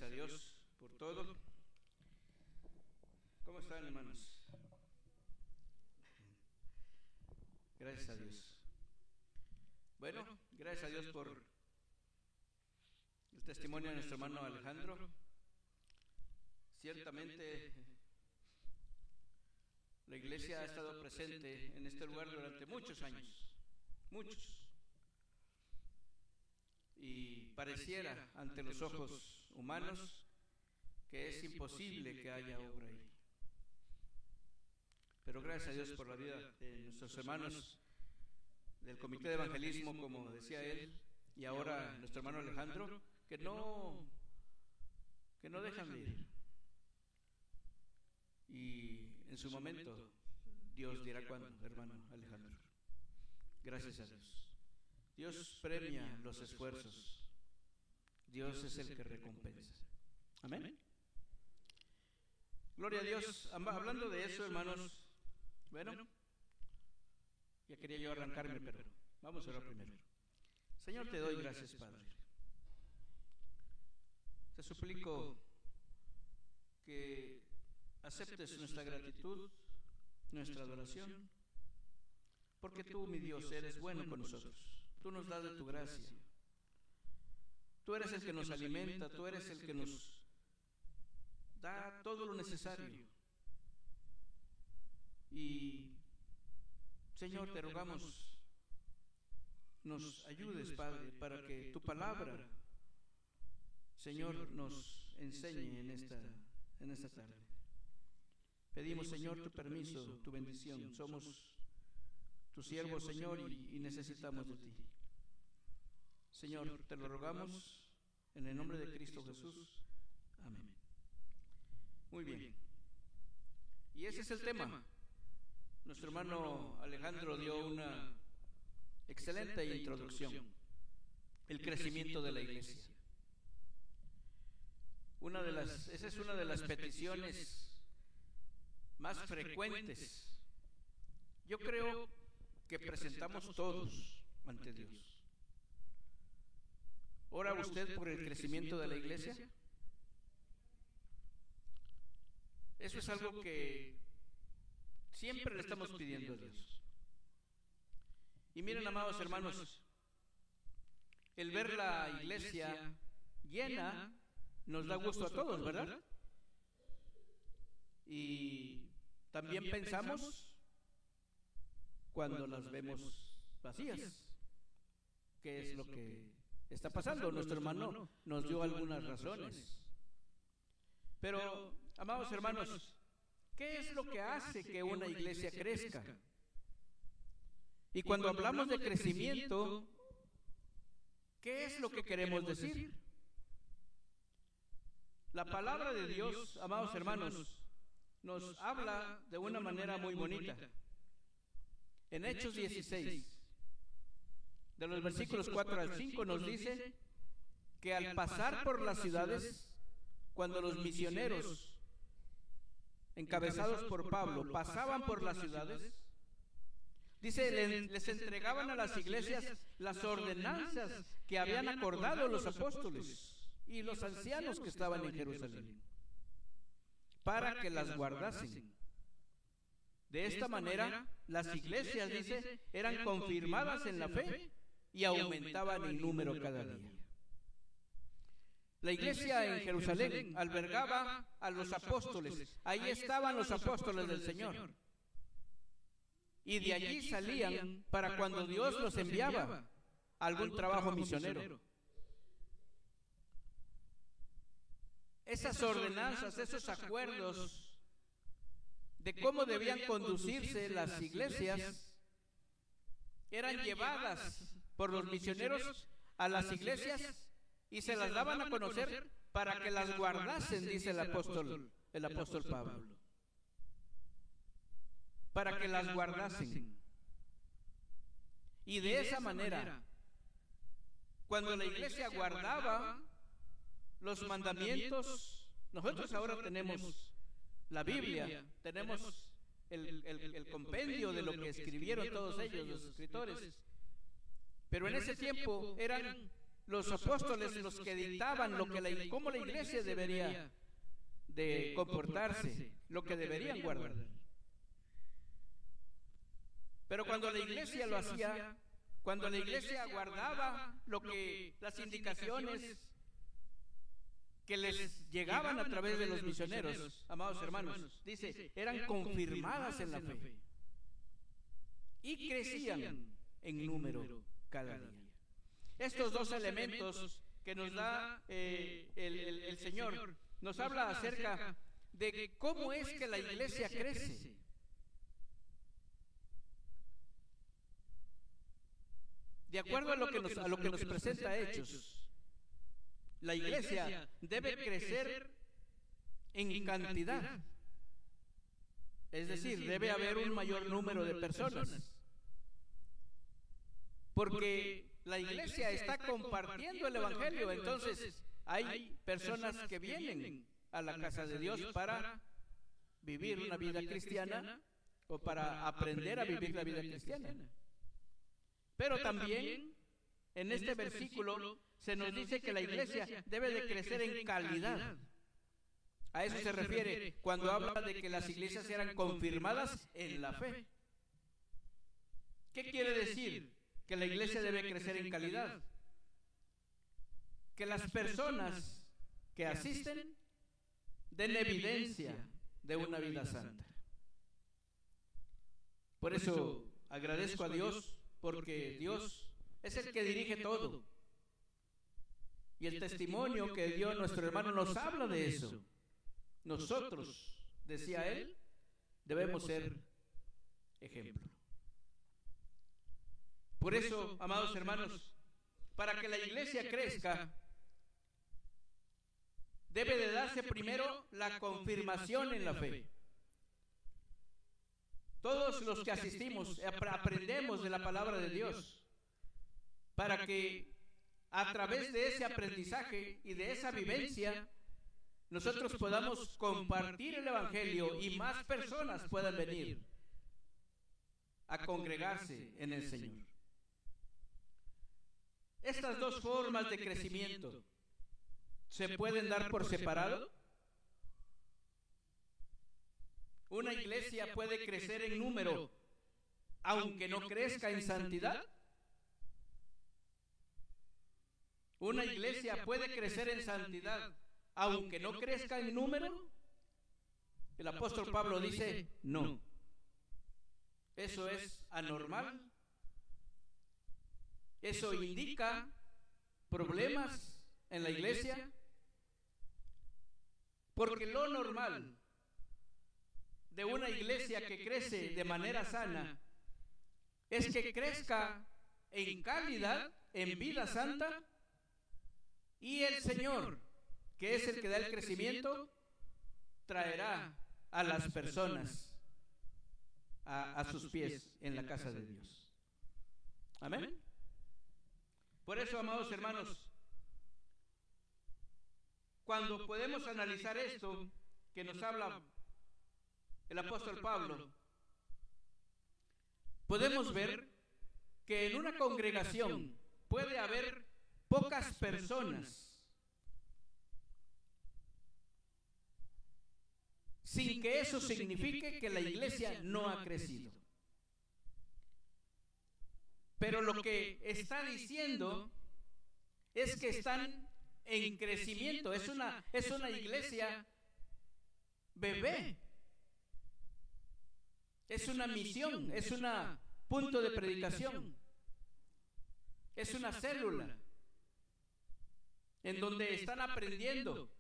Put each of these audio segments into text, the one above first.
Gracias a Dios por todo. ¿Cómo están, hermanos? Gracias a Dios. Bueno, gracias a Dios por el testimonio de nuestro hermano Alejandro. Ciertamente la iglesia ha estado presente en este lugar durante muchos años, muchos. Y pareciera ante los ojos humanos que es imposible que haya obra ahí. Pero gracias a Dios por la vida de nuestros hermanos del Comité de Evangelismo, como decía él, y ahora nuestro hermano Alejandro, que no dejan de ir. Y en su momento Dios dirá cuándo, hermano Alejandro. Gracias a Dios. Dios premia los esfuerzos. Dios es el que recompensa. Amén. Gloria a Dios. Hablando de eso, hermanos, bueno, ya quería yo arrancarme, pero vamos a orar primero. Señor, te doy gracias, Padre. Te suplico que aceptes nuestra gratitud, nuestra adoración, porque tú, mi Dios, eres bueno con nosotros. Tú nos das de tu gracia. Tú eres el que nos alimenta, tú eres el que nos da todo lo necesario. Y, Señor, te rogamos, nos ayudes, Padre, para que tu palabra, Señor, nos enseñe en esta tarde. Pedimos, Señor, tu permiso, tu bendición. Somos tus siervos, Señor, y necesitamos de ti. Señor, te lo rogamos en el nombre de Cristo Jesús. Amén. Muy bien. Y ese es el tema. Nuestro hermano Alejandro dio una excelente introducción. El crecimiento de la iglesia. Esa es una de las peticiones más frecuentes, yo creo, que presentamos todos ante Dios. ¿Ora usted por el crecimiento de la iglesia? Eso es algo que siempre le estamos pidiendo a Dios. Y miren, amados hermanos, el ver la iglesia llena nos da gusto a todos, ¿verdad? Y también pensamos cuando las vemos vacías, ¿qué es lo que está pasando? Nuestro hermano nos dio algunas razones. Pero, amados hermanos, ¿qué es lo que hace que una iglesia crezca? Y cuando hablamos de crecimiento, ¿qué es lo que queremos decir? La palabra de Dios, amados hermanos, nos habla de una manera muy bonita. En Hechos 16, de los versículos 4 al 5, nos dice que al pasar por las ciudades, cuando los misioneros, encabezados por Pablo, pasaban por las ciudades, dice, les entregaban a las iglesias las ordenanzas que habían acordado los apóstoles y los ancianos que estaban en Jerusalén, para que las guardasen. De esta manera, las iglesias, dice, eran confirmadas en la fe y aumentaban en número cada día. La iglesia en Jerusalén albergaba a los apóstoles. Ahí estaban los apóstoles del Señor. Y de allí salían para cuando Dios los enviaba a algún trabajo misionero. Esas ordenanzas, esos acuerdos de cómo debían conducirse las iglesias eran llevadas por los misioneros a las iglesias y se las daban a conocer para que las guardasen, dice el apóstol Pablo. Para que las guardasen. Y de esa manera, cuando la iglesia guardaba los mandamientos, nosotros ahora tenemos la Biblia, tenemos el compendio de lo que escribieron todos ellos, los escritores, pero en ese tiempo eran los apóstoles los que dictaban cómo la iglesia debería de comportarse, lo que deberían guardar. Pero cuando la iglesia lo hacía, cuando la iglesia guardaba las indicaciones que les llegaban a través de los misioneros, amados hermanos, dice, eran confirmadas en la fe y crecían en número cada día. Estos dos elementos que nos da el Señor nos habla acerca de cómo es que la iglesia crece. De acuerdo a lo que nos presenta Hechos, la iglesia debe crecer en cantidad. Es decir, debe haber un mayor número de personas. Porque la iglesia está compartiendo el evangelio, entonces hay personas que vienen a la casa de Dios para vivir una vida cristiana o para aprender a vivir la vida cristiana. Pero también en este versículo se nos dice que la iglesia debe de crecer en calidad. A eso se refiere cuando habla de que las iglesias eran confirmadas en la fe. ¿Qué quiere decir? Que la iglesia debe crecer en calidad. Que las personas que asisten den evidencia de una vida santa. Por eso agradezco a Dios, porque Dios es el que dirige todo. Y el testimonio que dio nuestro hermano nos habla de eso. Nosotros, decía él, debemos ser ejemplo. Por eso, amados hermanos, para que la iglesia crezca, debe de darse primero la confirmación en la fe. Todos los que asistimos aprendemos de la palabra de Dios, para que a través de ese aprendizaje y de esa vivencia nosotros podamos compartir el evangelio y más personas puedan venir a congregarse en el Señor. Estas dos formas de crecimiento se pueden dar por separado. Una iglesia puede crecer en número aunque no crezca en santidad. Una iglesia puede crecer en santidad aunque no crezca en número. El apóstol Pablo dice no. Eso es anormal. Eso indica problemas en la iglesia, porque lo normal de una iglesia que crece de manera sana es que crezca en calidad, en vida santa, y el Señor, que es el que da el crecimiento, traerá a las personas a sus pies en la casa de Dios. Amén. Por eso, amados hermanos, cuando podemos analizar esto que nos habla el apóstol Pablo, podemos ver que en una congregación puede haber pocas personas sin que eso signifique que la iglesia no ha crecido. Pero lo que está diciendo es que están en crecimiento. Es una iglesia bebé. Es una misión, es un punto de predicación. Es una célula en donde están aprendiendo,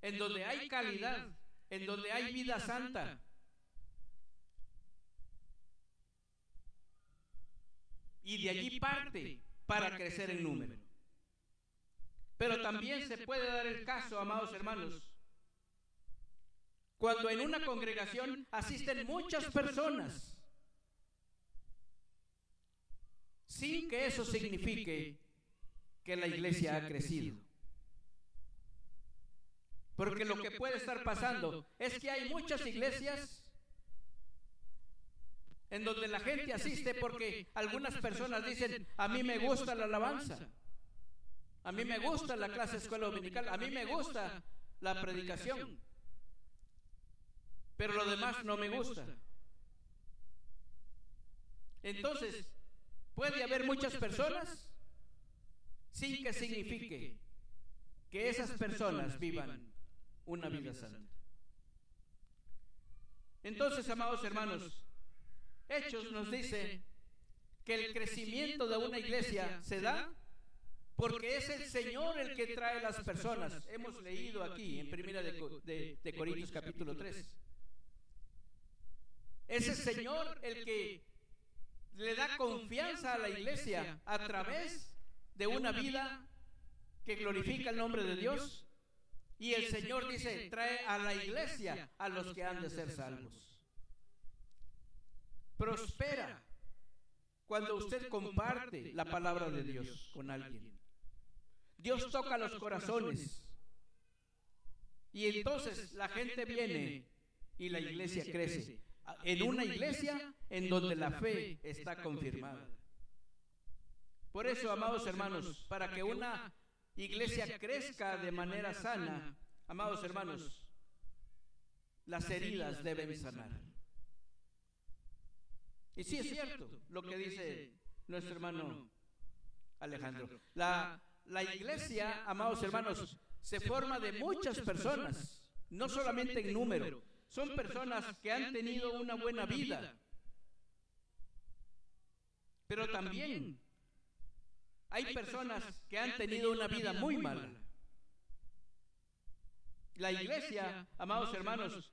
en donde hay calidad, en donde hay vida santa. Y de allí parte para crecer en número. Pero también se puede dar el caso, amados hermanos, cuando en una congregación asisten muchas personas, sin que eso signifique que la iglesia ha crecido. Porque lo que puede estar pasando es que hay muchas iglesias en donde la gente asiste porque algunas personas dicen, a mí me gusta la alabanza, A mí me gusta la clase de escuela dominical, a mí me gusta la predicación, pero lo demás no me gusta. Entonces, puede haber muchas personas sin que signifique que esas personas vivan una vida santa. Entonces, amados hermanos, Hechos nos dice que el crecimiento de una iglesia se da porque es el Señor el que trae las personas. Hemos leído aquí en Primera de Corintios capítulo 3. Es el Señor el que le da confianza a la iglesia a través de una vida que glorifica el nombre de Dios. Y el Señor dice, trae a la iglesia a los que han de ser salvos. Prospera cuando usted comparte la palabra de Dios con alguien. Dios toca los corazones. Y entonces la gente viene y la iglesia crece. En una iglesia en donde la fe está confirmada. Por eso, amados hermanos, para que una iglesia crezca de manera sana, amados hermanos, las heridas deben sanar. Y sí es cierto lo que dice nuestro hermano Alejandro. La iglesia, amados hermanos, se forma de muchas personas, no solamente en número. Son personas que han tenido una buena vida, pero también hay personas que han tenido una vida muy mala. La iglesia, amados hermanos,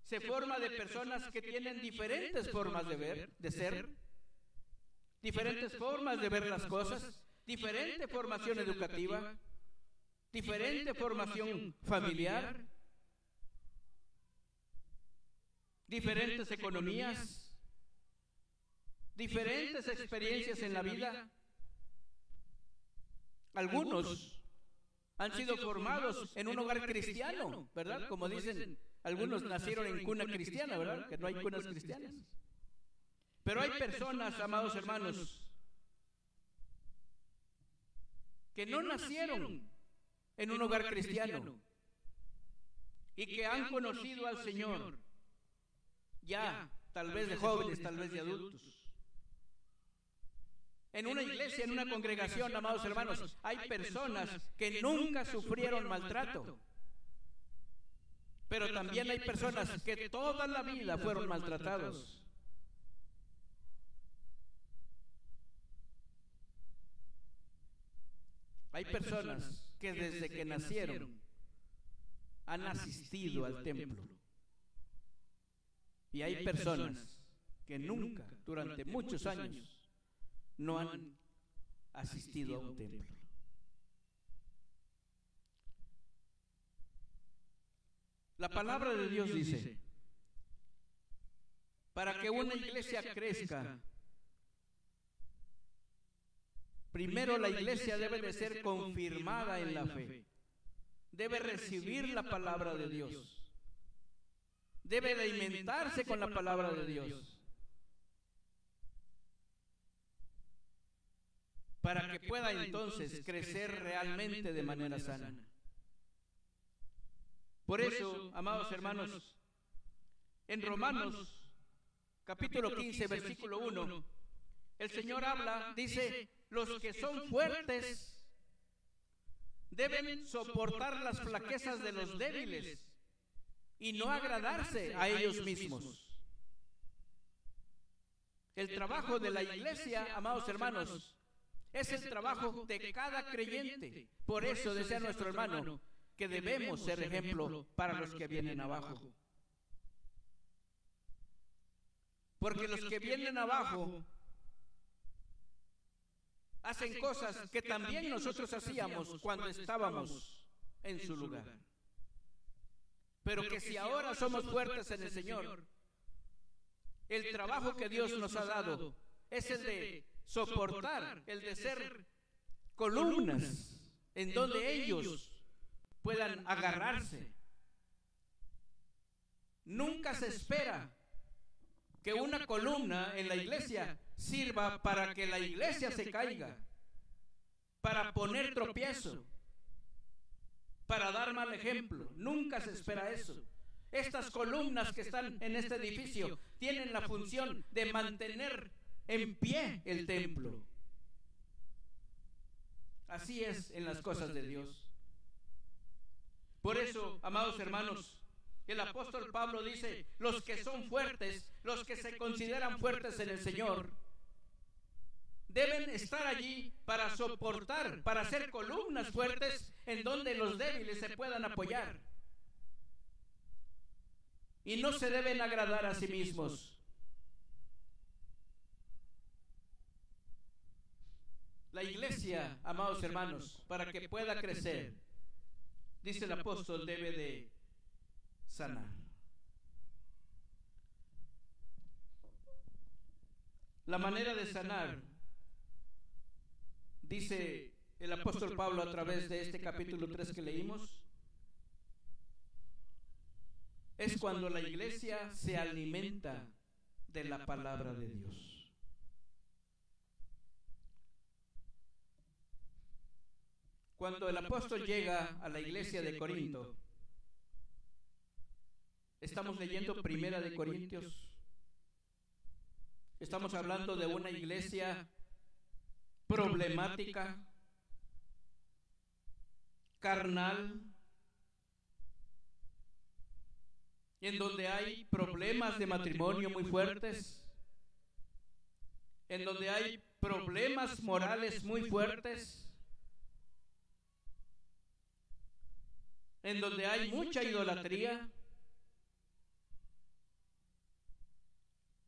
se forma de personas que tienen diferentes formas de ser, diferentes formas de ver las cosas, diferente formación educativa, diferente formación familiar, diferentes economías, diferentes experiencias en la vida. Algunos han sido formados en un hogar cristiano, ¿verdad? Como dicen, algunos nacieron en cuna cristiana, ¿verdad? Que no hay cunas cristianas. Pero hay personas, amados hermanos, que no nacieron en un hogar cristiano y que han conocido al Señor ya, tal vez de jóvenes, tal vez de adultos. En una iglesia, en una congregación, amados hermanos, hay personas que nunca sufrieron maltrato. Pero también hay personas que toda la vida fueron maltratados. Hay personas que desde que nacieron han asistido al templo. Y hay personas que nunca, durante muchos años, no han asistido a un templo. La palabra de Dios dice, para que una iglesia crezca, primero la iglesia debe de ser confirmada en la fe, debe recibir la palabra de Dios, debe de alimentarse con la palabra de Dios, para que pueda entonces crecer realmente de manera sana. Por eso, amados hermanos, en Romanos capítulo 15, versículo 1, el Señor habla, dice, los que son fuertes deben soportar las flaquezas de los débiles y no agradarse a ellos mismos. El trabajo de la iglesia, amados hermanos, es el trabajo de cada creyente. Por eso decía nuestro hermano que debemos ser ejemplo para los que vienen abajo. Porque los que vienen abajo hacen cosas que también nosotros hacíamos cuando estábamos en su lugar. Pero que si ahora somos fuertes en el Señor, el trabajo que Dios nos ha dado es el de soportar, el de ser columnas en donde ellos puedan agarrarse. Nunca se espera que una columna en la iglesia sirva para que la iglesia se caiga. para poner tropiezo, para dar mal ejemplo. Nunca se espera eso. Estas columnas que están en este edificio tienen la función de mantener en pie el templo. Así es en las cosas de Dios. Por eso, amados hermanos, el apóstol Pablo dice, los que son fuertes, los que se consideran fuertes en el Señor, deben estar allí para soportar, para ser columnas fuertes en donde los débiles se puedan apoyar. Y no se deben agradar a sí mismos. La iglesia, amados hermanos, para que pueda crecer, dice el apóstol, debe de sanar. La manera de sanar, dice el apóstol Pablo a través de este capítulo 3 que leímos, es cuando la iglesia se alimenta de la palabra de Dios. Cuando el apóstol llega a la iglesia de Corinto, estamos leyendo Primera de Corintios, estamos hablando de una iglesia problemática, carnal, en donde hay problemas de matrimonio muy fuertes, en donde hay problemas morales muy fuertes, en donde hay mucha idolatría.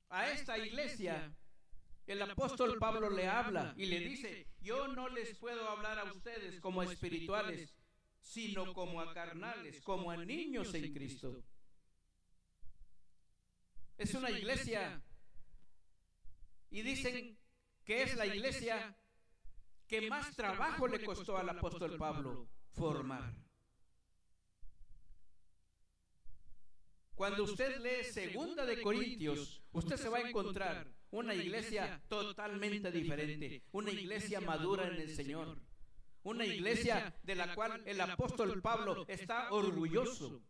A esta iglesia el apóstol Pablo le habla y le dice, yo no les puedo hablar a ustedes como a espirituales, sino como a carnales, como a niños en Cristo. Es una iglesia, y dicen que es la iglesia que más trabajo le costó al apóstol Pablo formar. Cuando usted lee Segunda de Corintios, usted se va a encontrar una iglesia totalmente diferente, una iglesia madura en el Señor, una iglesia de la cual el apóstol Pablo está orgulloso,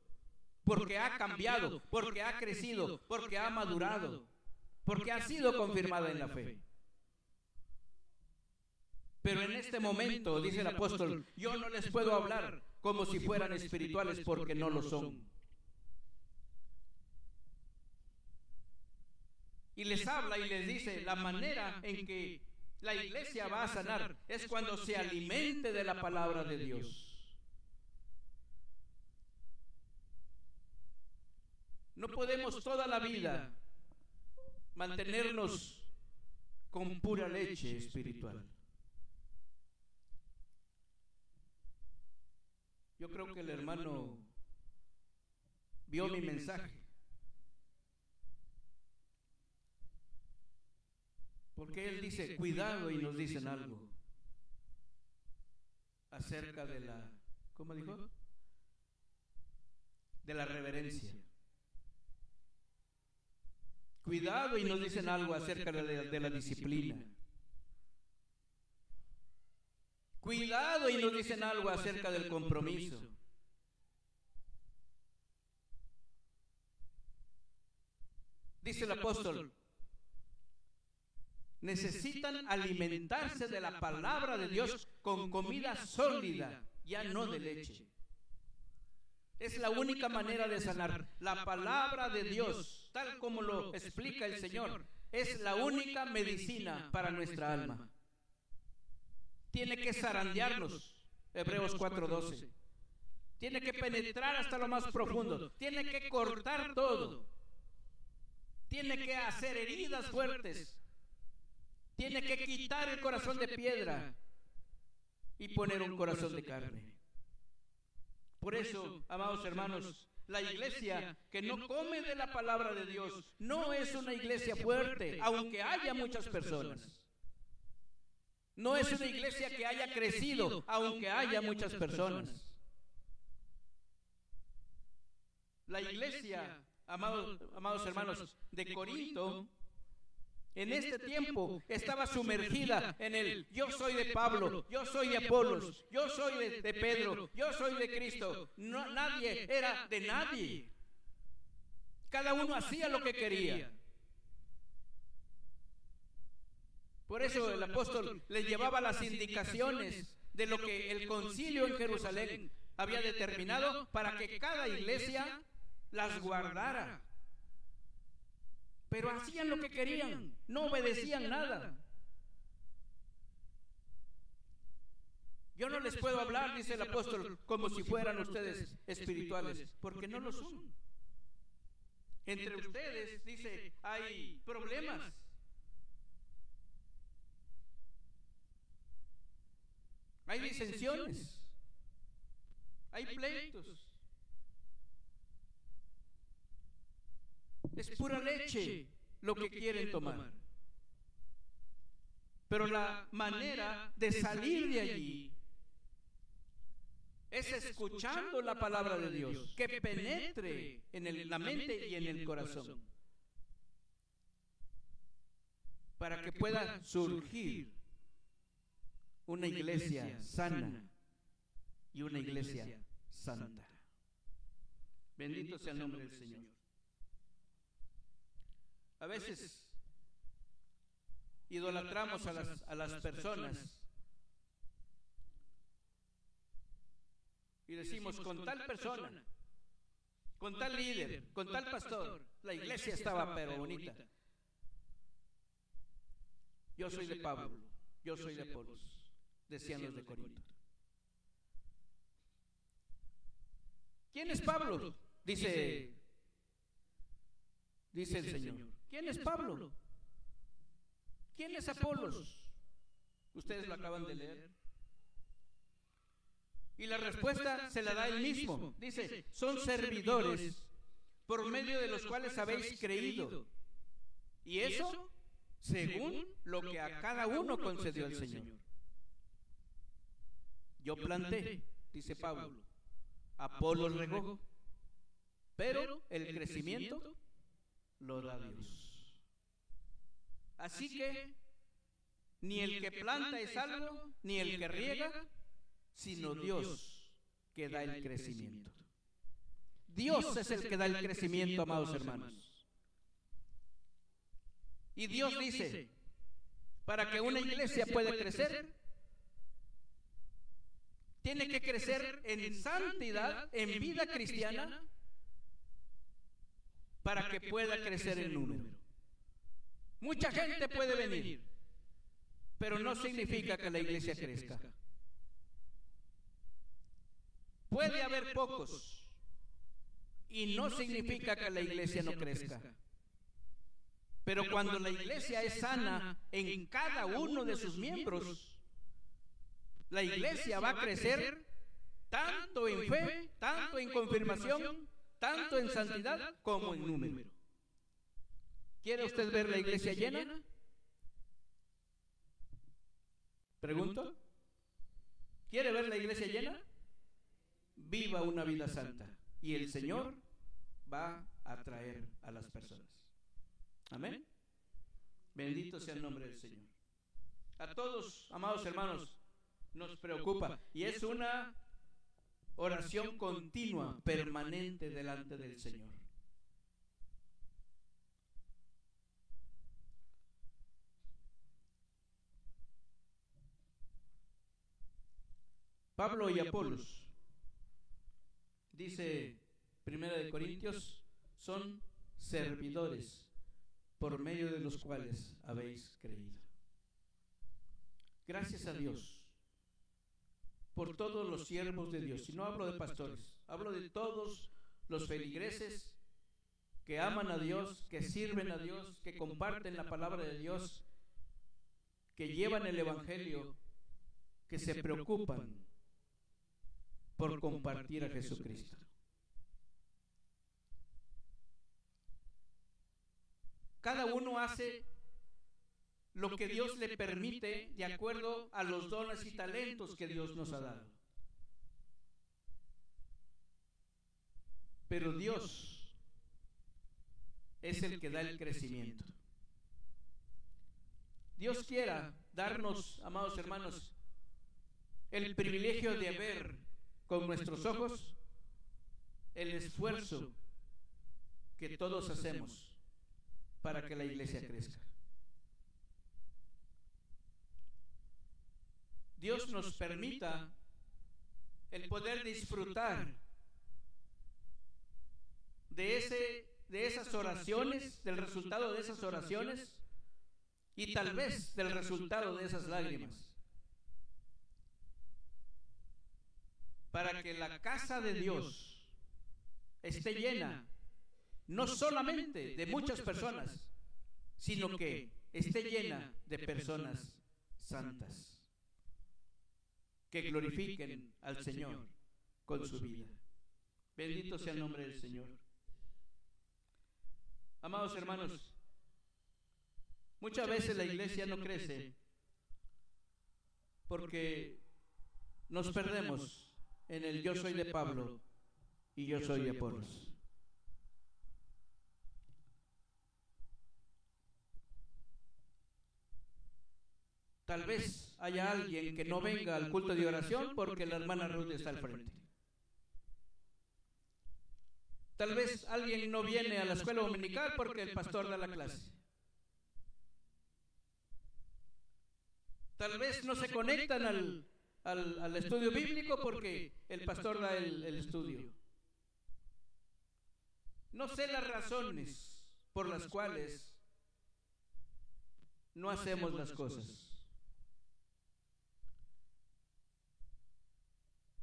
porque ha cambiado, porque ha crecido, porque ha madurado, porque ha sido confirmada en la fe. Pero en este momento, dice el apóstol, yo no les puedo hablar como si fueran espirituales porque no lo son. Y les habla y les dice, la manera en que la iglesia va a sanar es cuando se alimente de la palabra de Dios. No podemos toda la vida mantenernos con pura leche espiritual. Yo creo que el hermano vio mi mensaje. Porque él dice, cuidado, y nos dicen algo acerca de la, ¿cómo dijo? De la reverencia. Cuidado, y nos dicen algo acerca de la disciplina. Cuidado, y nos dicen algo acerca del compromiso. Dice el apóstol, necesitan alimentarse de la palabra de Dios con comida sólida, ya no de leche. Es la única manera de sanar. La palabra de Dios, tal como lo explica el Señor, es la única medicina para nuestra alma. Tiene que zarandearnos, Hebreos 4:12. Tiene que penetrar hasta lo más profundo. Tiene que cortar todo. Tiene que hacer heridas fuertes. Tiene que quitar el corazón de piedra y poner un corazón de carne. Por eso, amados hermanos, la iglesia que no come de la palabra de Dios no es una iglesia fuerte, aunque haya muchas personas. No es una iglesia que haya crecido, aunque haya muchas personas. La iglesia, amados hermanos, de Corinto en este tiempo estaba sumergida en el yo soy de Pablo, yo soy de Apolos, yo soy de Pedro, yo soy de Cristo. No, nadie era de nadie. Cada uno hacía lo que quería. Por eso el apóstol les llevaba las indicaciones de lo que el concilio en Jerusalén había determinado para que cada iglesia las guardara. Pero hacían lo que querían, no obedecían nada. Yo no les puedo hablar, dice el apóstol, como si fueran ustedes espirituales, porque no lo son. Entre ustedes, dice, hay problemas. Hay disensiones, hay pleitos. Es pura leche lo que quieren tomar. Pero la manera de salir de allí es escuchando la palabra de Dios, que penetre en la mente y en el corazón, para que pueda surgir una iglesia sana y una iglesia santa. Bendito sea el nombre del Señor. A veces idolatramos a las personas y decimos, con tal persona, con tal líder, con tal pastor, la iglesia estaba pero bonita. Yo soy de Pablo, yo soy de Apolos, decían los de Corinto. ¿Quién es Pablo? Dice el Señor. ¿Quién es Pablo? ¿Quién es Apolos? Ustedes lo acaban de leer. Y la respuesta se la da él mismo. Dice, son servidores por medio de los cuales habéis creído. Y eso según lo que a cada uno concedió el Señor. Yo planté, dice Pablo, Apolos regó, pero el crecimiento lo da Dios. Así que ni el que planta es algo, ni el que riega, sino Dios que da el crecimiento. Dios es el que da el crecimiento, amados hermanos. Y Dios dice, para que una iglesia pueda crecer, tiene que crecer en santidad, en vida cristiana, para que pueda crecer en número. Mucha gente puede venir, pero no significa que la iglesia crezca. Puede haber pocos y no significa que la iglesia no crezca. Pero cuando la iglesia es sana en cada uno de sus miembros, la iglesia va a crecer tanto en fe, tanto en confirmación, tanto en santidad como en número. ¿Quiere usted ver la iglesia llena? Pregunto. ¿Quiere ver la iglesia llena? Viva una vida santa y el Señor va a atraer a las personas. Amén. Bendito sea el nombre del Señor. A todos, amados hermanos, nos preocupa y es una oración continua, permanente delante del Señor. Pablo y Apolos, dice 1 Corintios, son servidores por medio de los cuales habéis creído. Gracias a Dios por todos los siervos de Dios. Y no hablo de pastores, hablo de todos los feligreses que aman a Dios, que sirven a Dios, que comparten la palabra de Dios, que llevan el evangelio, que se preocupan por compartir a Jesucristo. Cada uno hace lo que Dios le permite de acuerdo a los dones y talentos que Dios nos ha dado. Pero Dios es el que da el crecimiento. Dios quiera darnos, amados hermanos, el privilegio de ver con nuestros ojos el esfuerzo que todos hacemos para que la iglesia crezca. Dios nos permita el poder disfrutar de esas oraciones, del resultado de esas oraciones y tal vez del resultado de esas lágrimas, para que la casa de Dios esté llena no solamente de muchas personas, sino que esté llena de personas santas que glorifiquen al Señor con su vida. Bendito sea el nombre del Señor. Amados hermanos, muchas veces la iglesia no crece porque nos perdemos en el yo soy de Pablo y yo soy de Apolos. Tal vez haya alguien que no venga al culto de oración porque la hermana Ruth está al frente. Tal vez alguien no viene a la escuela dominical porque el pastor da la clase. Tal vez no se conectan al estudio bíblico porque el pastor da el estudio. No sé las razones por las cuales no hacemos las cosas.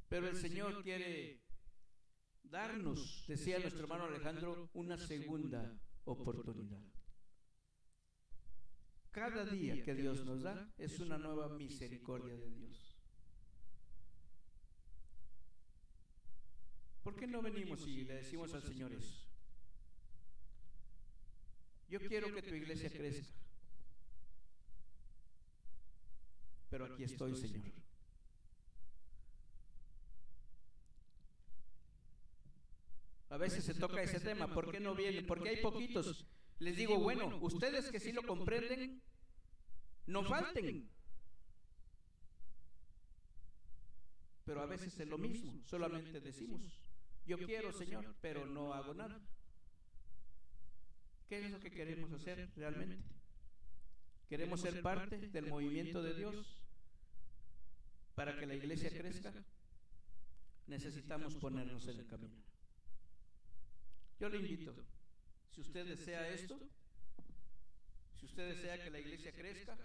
Pero el Señor quiere darnos, decía nuestro hermano Alejandro, una segunda oportunidad. Cada día que Dios nos da es una nueva misericordia de Dios. ¿Por qué no venimos y le decimos al Señor eso? Yo quiero que tu iglesia crezca, pero aquí estoy, Señor. A veces se toca ese tema, ¿por qué no vienen? Porque hay poquitos. Les digo, bueno, ustedes que sí lo comprenden, no falten. Pero a veces es lo mismo, solamente decimos, yo quiero, Señor, pero no hago nada. ¿Qué es lo que queremos hacer realmente? ¿Queremos ser parte del movimiento de Dios para que la iglesia crezca? Necesitamos ponernos en el camino. Yo le invito, si usted desea esto, si usted desea que la iglesia crezca,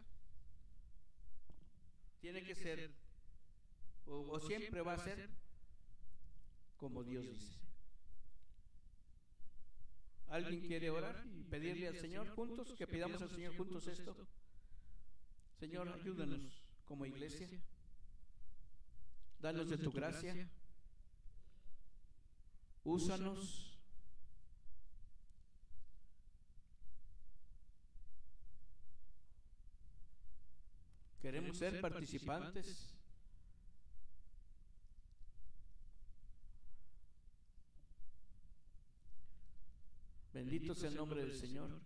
tiene que ser, o siempre va a ser, como Dios dice. ¿Alguien quiere orar y pedirle al Señor juntos, que pidamos al Señor juntos esto? Señor, ayúdanos como iglesia, danos de tu gracia, úsanos. Queremos ser participantes. Bendito sea el nombre del Señor.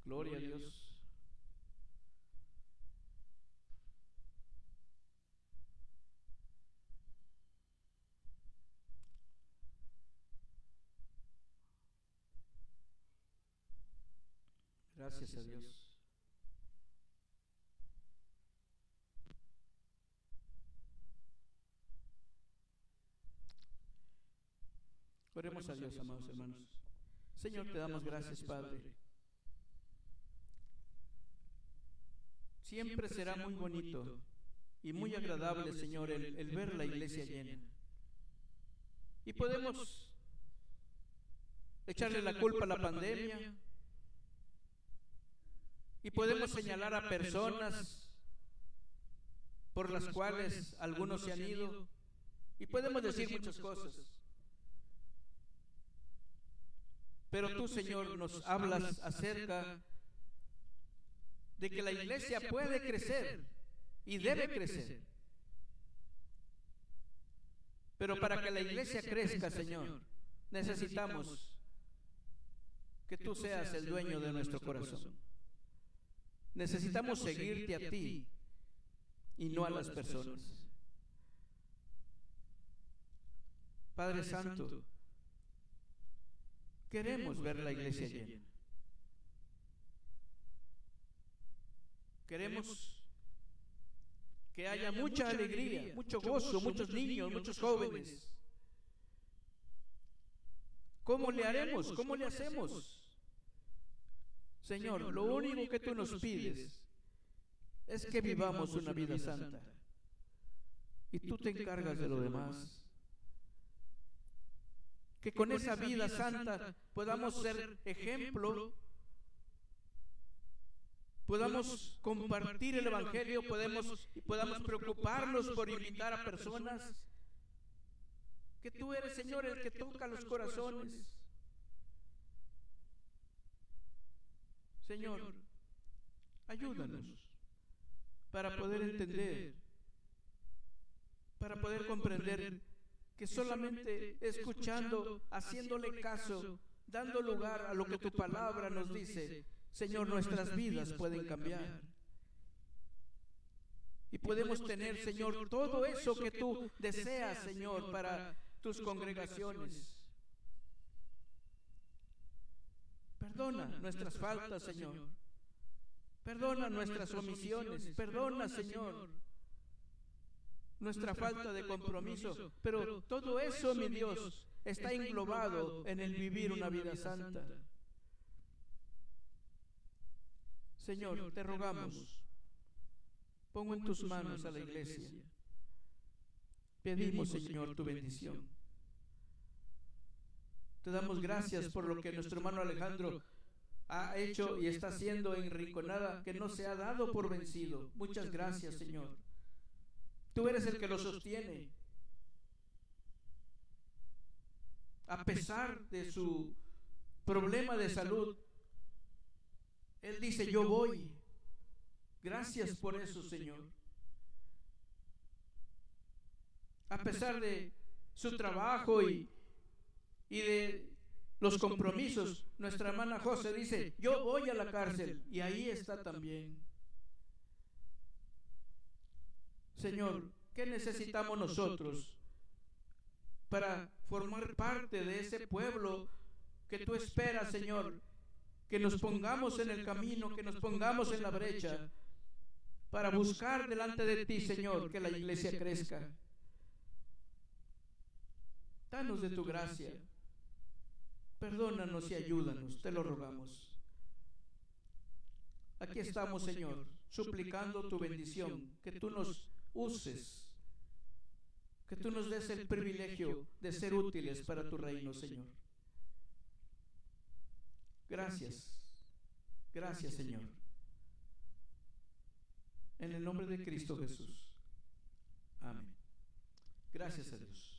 Gloria a Dios. Gracias a Dios. Oremos a Dios, amados hermanos. Señor, te damos gracias, Padre. Siempre será muy bonito y muy agradable, Señor, el ver la iglesia llena. Y podemos echarle la culpa a la pandemia, y podemos señalar a personas por las cuales algunos se han ido, y podemos decir muchas cosas. Pero tú, Señor, nos hablas acerca de que la iglesia puede crecer y debe crecer. Pero para que la iglesia crezca, Señor, necesitamos que tú seas el dueño de nuestro corazón. Necesitamos seguirte a ti y no a las personas. Padre Santo, queremos ver la iglesia llena. Queremos que haya mucha alegría, mucho gozo, muchos niños, muchos jóvenes. ¿Cómo le haremos? ¿Cómo le hacemos? Señor, lo único que tú nos pides es que vivamos una vida santa. Y tú te encargas de lo demás. Que con esa vida santa podamos ser ejemplo, podamos compartir el Evangelio, podamos preocuparnos por invitar a personas. Que tú eres, Señor, el que toca los corazones. Señor, ayúdanos para poder entender, para poder comprender que solamente escuchando, haciéndole caso, dando lugar a lo que tu palabra nos dice, Señor, nuestras vidas pueden cambiar. Y podemos tener, Señor, todo eso que tú deseas, Señor, para tus congregaciones. Perdona nuestras faltas, Señor. Perdona nuestras omisiones. Perdona, Señor, nuestra falta de compromiso. Pero todo eso, mi Dios, está englobado en el vivir una vida santa. Señor, te rogamos, pongo en tus manos a la iglesia. Pedimos, Señor, tu bendición. Te damos gracias por lo que nuestro hermano Alejandro ha hecho y está haciendo en Rinconada, que no se ha dado por vencido. Muchas gracias, Señor. Tú eres el que lo sostiene. A pesar de su problema de salud, él dice, yo voy. Gracias por eso, Señor. A pesar de su trabajo y de los compromisos, nuestra hermana José dice, yo voy a la cárcel, y ahí está también. Señor, ¿qué necesitamos nosotros para formar parte de ese pueblo que tú esperas, Señor? Que nos pongamos en el camino, que nos pongamos en la brecha para buscar delante de ti, Señor, que la iglesia crezca. Danos de tu gracia. Perdónanos y ayúdanos, te lo rogamos. Aquí estamos, Señor, suplicando tu bendición, que tú nos uses, que tú nos des el privilegio de ser útiles para tu reino, Señor. Gracias, gracias, Señor. En el nombre de Cristo Jesús. Amén. Gracias a Dios.